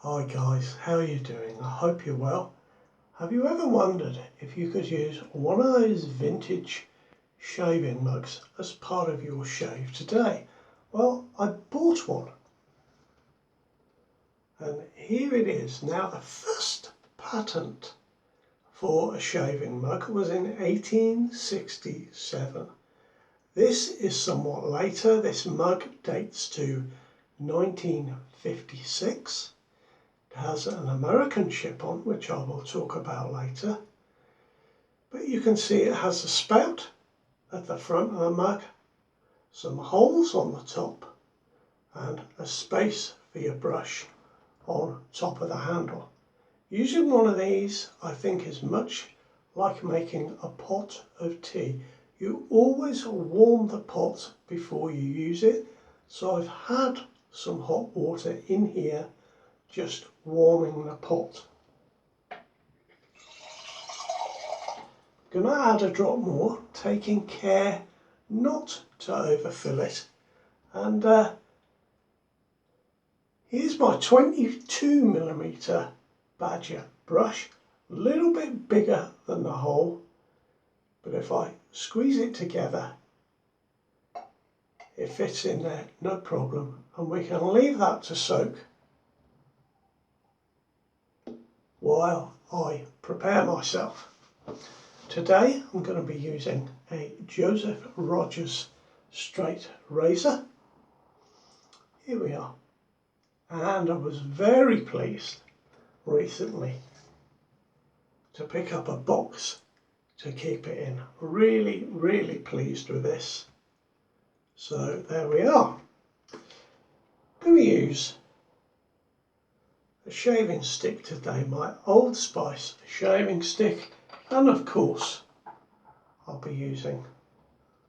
Hi guys, how are you doing? I hope you're well. Have you ever wondered if you could use one of those vintage shaving mugs as part of your shave today? Well, I bought one. And here it is. Now, the first patent for a shaving mug was in 1867. This is somewhat later. This mug dates to 1956. It has an American ship on, which I will talk about later. But you can see it has a spout at the front of the mug, some holes on the top, and a space for your brush on top of the handle. Using one of these, I think, is much like making a pot of tea. You always warm the pot before you use it. So I've had some hot water in here just warming the pot. Gonna add a drop more, taking care not to overfill it. And here's my 22mm Badger brush, a little bit bigger than the hole, but if I squeeze it together, it fits in there, no problem. And we can leave that to soak while I prepare myself. Today I'm going to be using a Joseph Rodgers straight razor. Here we are. And I was very pleased recently to pick up a box to keep it in. Really, really pleased with this. So there we are. I'm going to use a shaving stick today, my Old Spice shaving stick, and of course I'll be using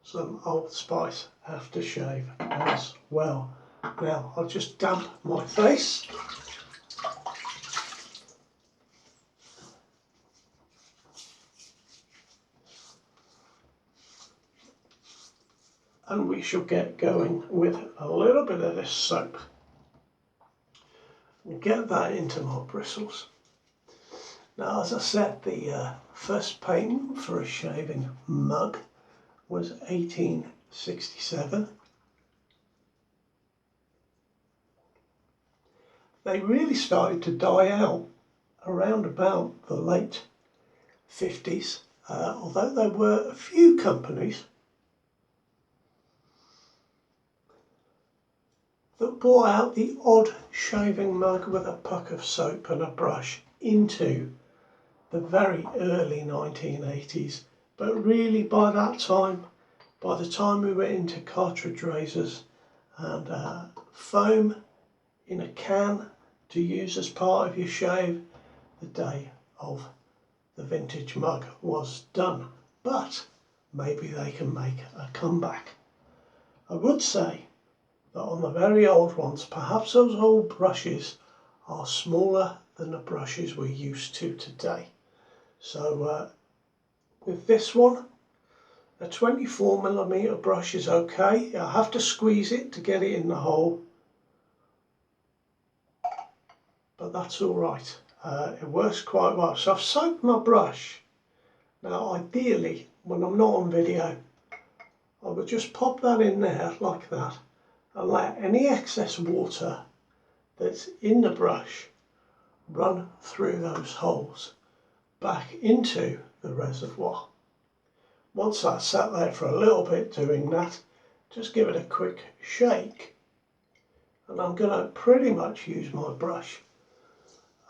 some Old Spice aftershave as well. Now I'll just damp my face. And we shall get going with a little bit of this soap. Get that into my bristles. Now, as I said, the first patent for a shaving mug was 1867. They really started to die out around about the late 50s, although there were a few companies that brought out the odd shaving mug with a puck of soap and a brush into the very early 1980s. But really by that time, by the time we were into cartridge razors and foam in a can to use as part of your shave, the day of the vintage mug was done. But maybe they can make a comeback. I would say that on the very old ones, perhaps those old brushes are smaller than the brushes we're used to today. So with this one, a 24mm brush is okay. I have to squeeze it to get it in the hole, but that's all right. It works quite well. So I've soaked my brush. Now ideally, when I'm not on video, I would just pop that in there like that and let any excess water that's in the brush run through those holes back into the reservoir. Once that's sat there for a little bit doing that, just give it a quick shake, and I'm going to pretty much use my brush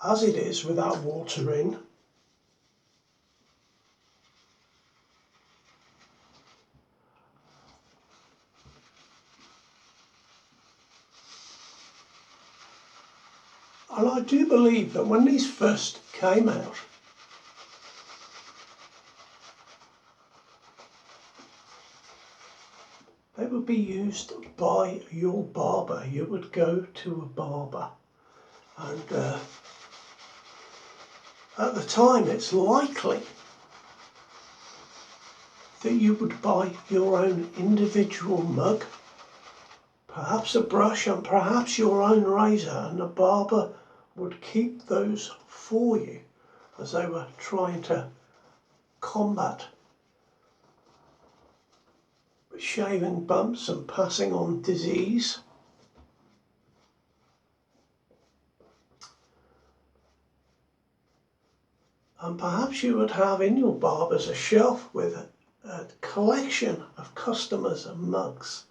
as it is with that water in. And I do believe that when these first came out, they would be used by your barber. You would go to a barber, and at the time it's likely that you would buy your own individual mug, perhaps a brush and perhaps your own razor, and the barber would keep those for you as they were trying to combat shaving bumps and passing on disease. And perhaps you would have in your barbers a shelf with a collection of customers' mugs,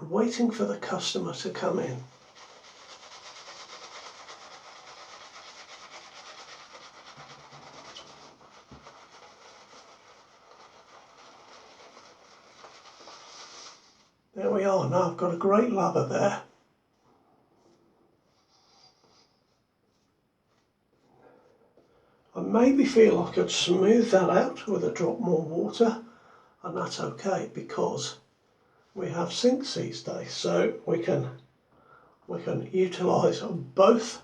waiting for the customer to come in. There we are. Now I've got a great lather there. I maybe feel I could smooth that out with a drop more water, and that's okay because we have sinks these days, so we can utilise both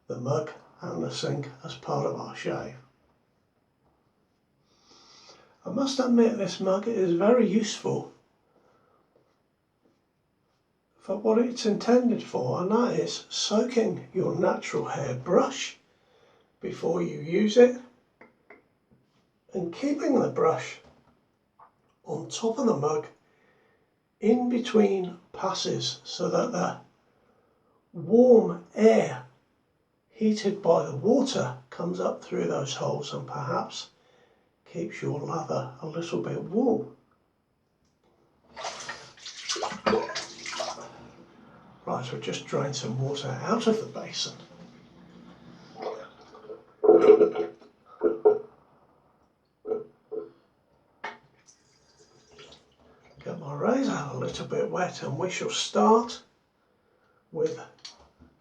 the mug and the sink as part of our shave. I must admit this mug is very useful for what it's intended for, and that is soaking your natural hair brush before you use it and keeping the brush on top of the mug in between passes so that the warm air heated by the water comes up through those holes and perhaps keeps your lather a little bit warm. Right, we'll just drain some water out of the basin. Get my razor a little bit wet and we shall start with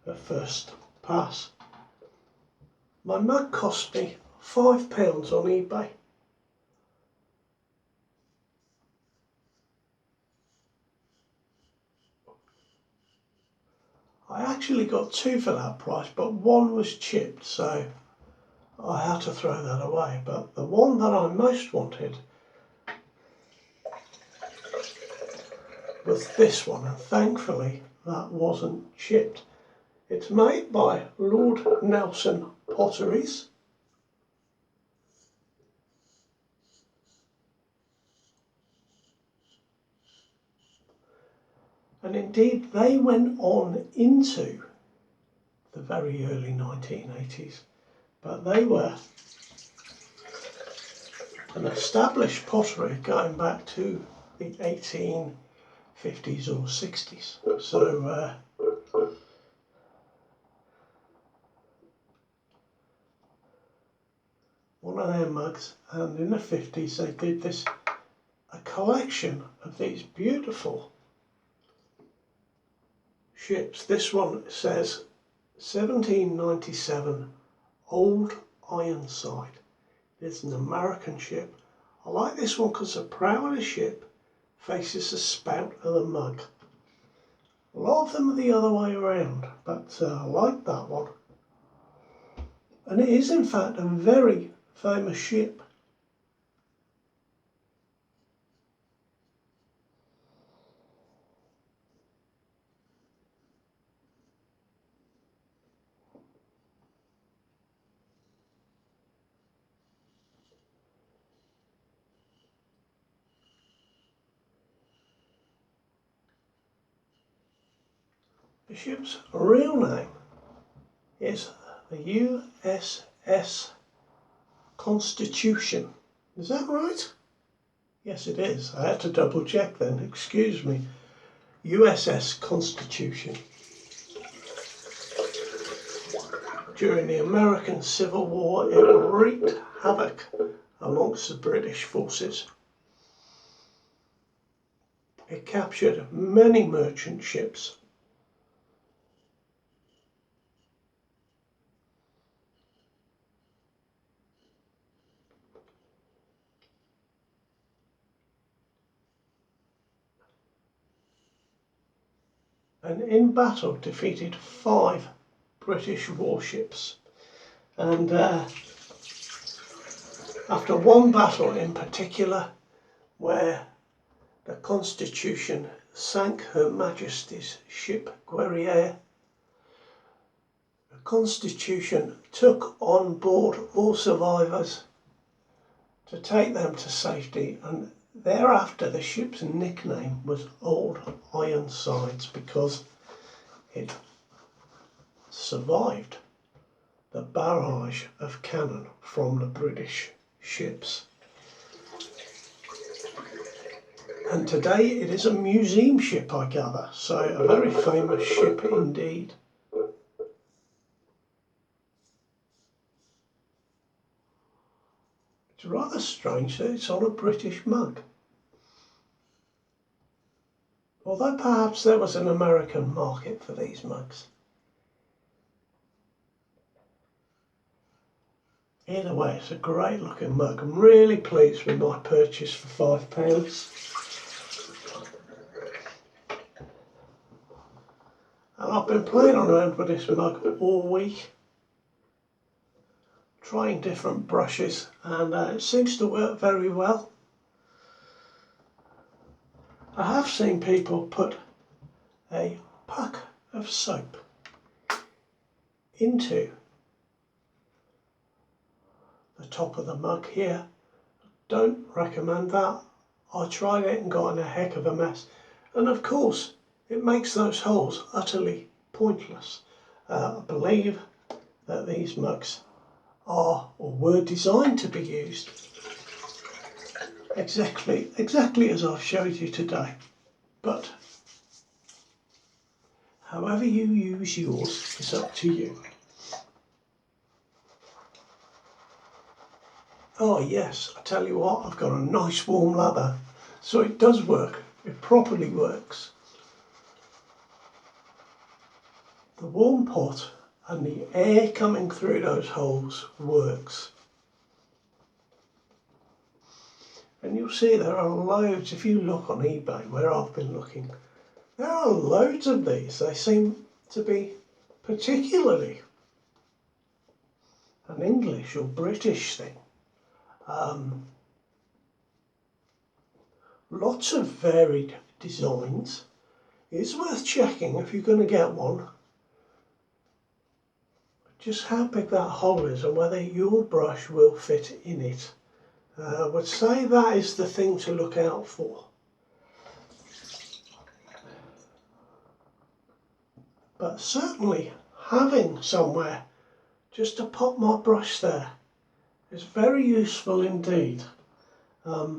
the first pass. My mug cost me £5 on eBay. I actually got two for that price, but one was chipped, so I had to throw that away. But the one that I most wanted was this one, and thankfully that wasn't chipped. It's made by Lord Nelson Potteries. And indeed they went on into the very early 1980s, but they were an established pottery going back to the 1850s or 60s. So one of their mugs, and in the 50s they did a collection of these beautiful ships. This one says 1797 Old Ironside. It's an American ship. I like this one because the prow of the ship faces the spout of the mug. A lot of them are the other way around, but I like that one. And it is in fact a very famous ship. The ship's real name is the USS Constitution. Is that right? Yes, it is. I had to double check then, excuse me. USS Constitution. During the American Civil War, it wreaked havoc amongst the British forces. It captured many merchant ships. And in battle defeated 5 British warships. And after one battle in particular, where the Constitution sank Her Majesty's ship Guerriere, Constitution took on board all survivors to take them to safety, and thereafter the ship's nickname was Old Ironsides because it survived the barrage of cannon from the British ships. And today it is a museum ship, I gather, so a very famous ship indeed. It's rather strange that it's on a British mug. Although perhaps there was an American market for these mugs. Either way, it's a great looking mug. I'm really pleased with my purchase for £5. And I've been playing around with this mug all week, trying different brushes, and it seems to work very well. I have seen people put a puck of soap into the top of the mug here. Don't recommend that. I tried it and got in a heck of a mess, and of course it makes those holes utterly pointless. I believe that these mugs are or were designed to be used exactly as I've showed you today, but however you use yours is up to you. Oh yes, I tell you what, I've got a nice warm lather, so it does work, it properly works. The warm pot and the air coming through those holes works. And you'll see there are loads, if you look on eBay where I've been looking, there are loads of these. They seem to be particularly an English or British thing. Lots of varied designs. It's worth checking if you're going to get one, just how big that hole is and whether your brush will fit in it. I would say that is the thing to look out for. But certainly having somewhere just to pop my brush there is very useful indeed. A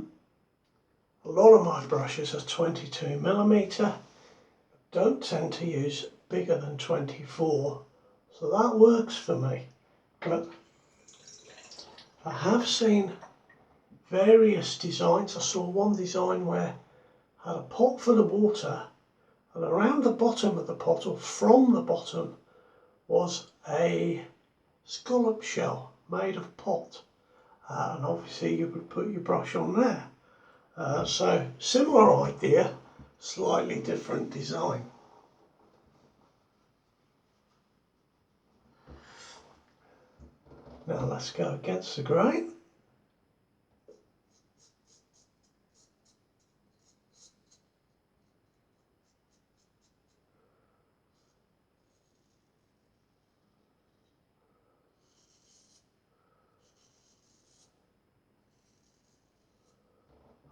lot of my brushes are 22mm. Don't tend to use bigger than 24, so that works for me. But I have seen various designs. I saw one design where I had a pot full of water, and around the bottom of the pot, or from the bottom, was a scallop shell made of pot, and obviously you would put your brush on there. So similar idea, slightly different design. Now let's go against the grain.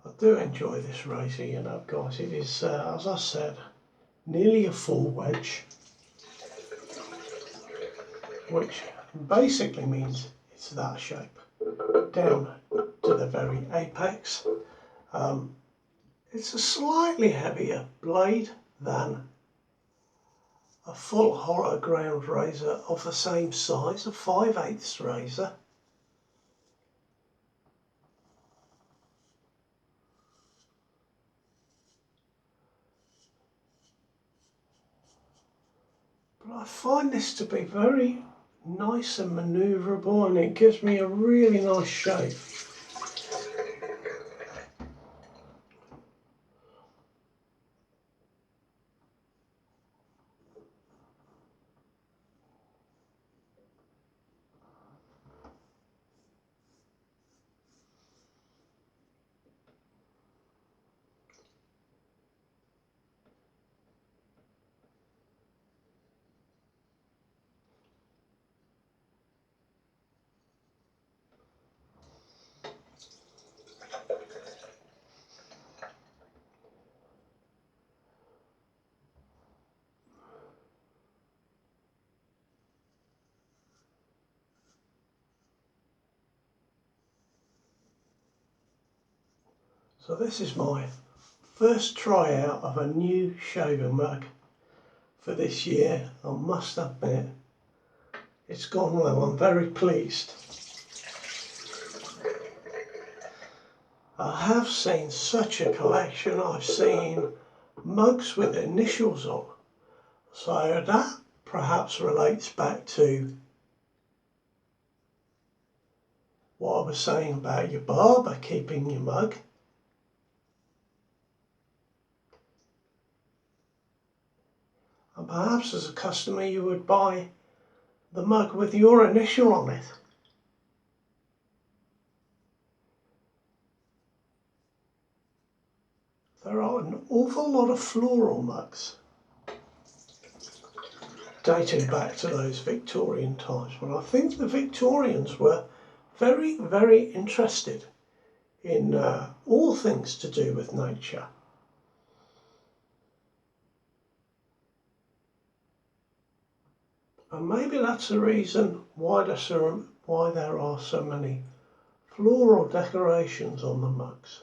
I do enjoy this razor, you know, guys. It is, as I said, nearly a full wedge, which basically means it's that shape, down to the very apex. It's a slightly heavier blade than a full hollow ground razor of the same size, a 5/8 razor. But I find this to be very nice and manoeuvrable, and it gives me a really nice shape. So this is my first try out of a new shaving mug for this year. I must admit, it's gone well. I'm very pleased. I have seen such a collection. I've seen mugs with initials on. So that perhaps relates back to what I was saying about your barber keeping your mug. And perhaps as a customer you would buy the mug with your initial on it. There are an awful lot of floral mugs dating back to those Victorian times, but I think the Victorians were very, very interested in all things to do with nature. And maybe that's the reason why there are so many floral decorations on the mugs.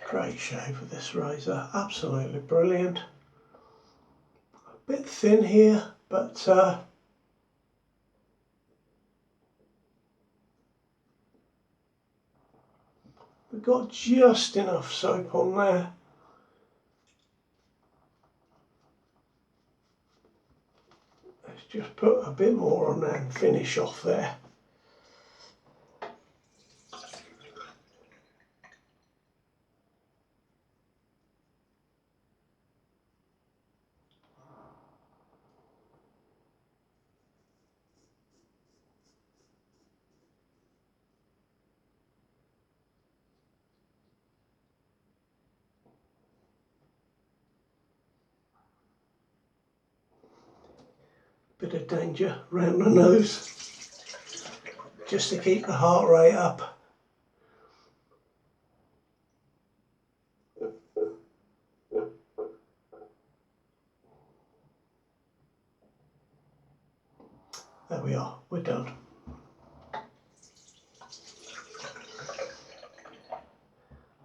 Great shave with this razor, absolutely brilliant. A bit thin here, but we've got just enough soap on there. Let's just put a bit more on there and finish off there. Bit of danger round the nose, just to keep the heart rate up. There we are, we're done.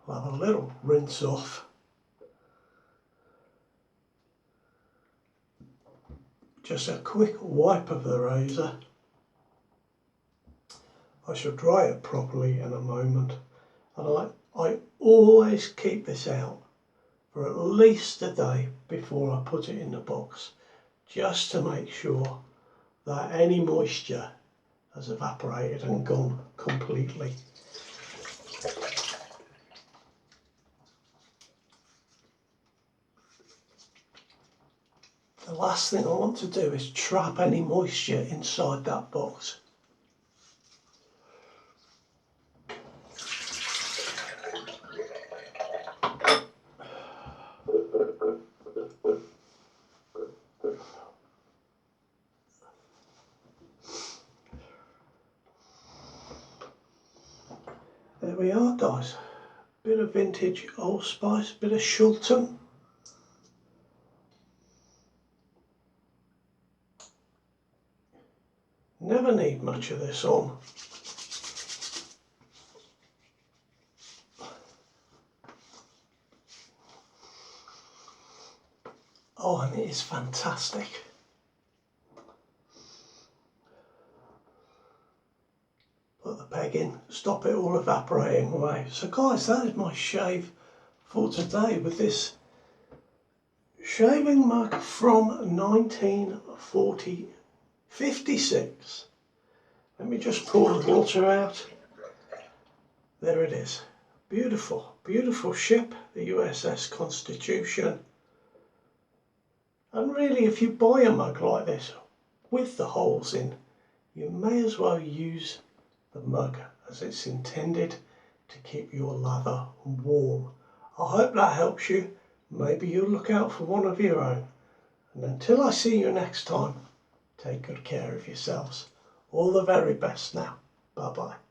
I'll have a little rinse off. Just a quick wipe of the razor. I shall dry it properly in a moment, and I always keep this out for at least a day before I put it in the box, just to make sure that any moisture has evaporated and gone completely. The last thing I want to do is trap any moisture inside that box. There we are, guys. Bit of vintage Old Spice, bit of Shulton. Never need much of this on. Oh, and it is fantastic. Put the peg in, stop it all evaporating away. So guys, that is my shave for today with this shaving mug from 1956. Let me just pour the water out. There it is. Beautiful, beautiful ship, the USS Constitution. And really, if you buy a mug like this with the holes in, you may as well use the mug as it's intended to keep your lather warm. I hope that helps you. Maybe you'll look out for one of your own. And until I see you next time, take good care of yourselves. All the very best now. Bye bye.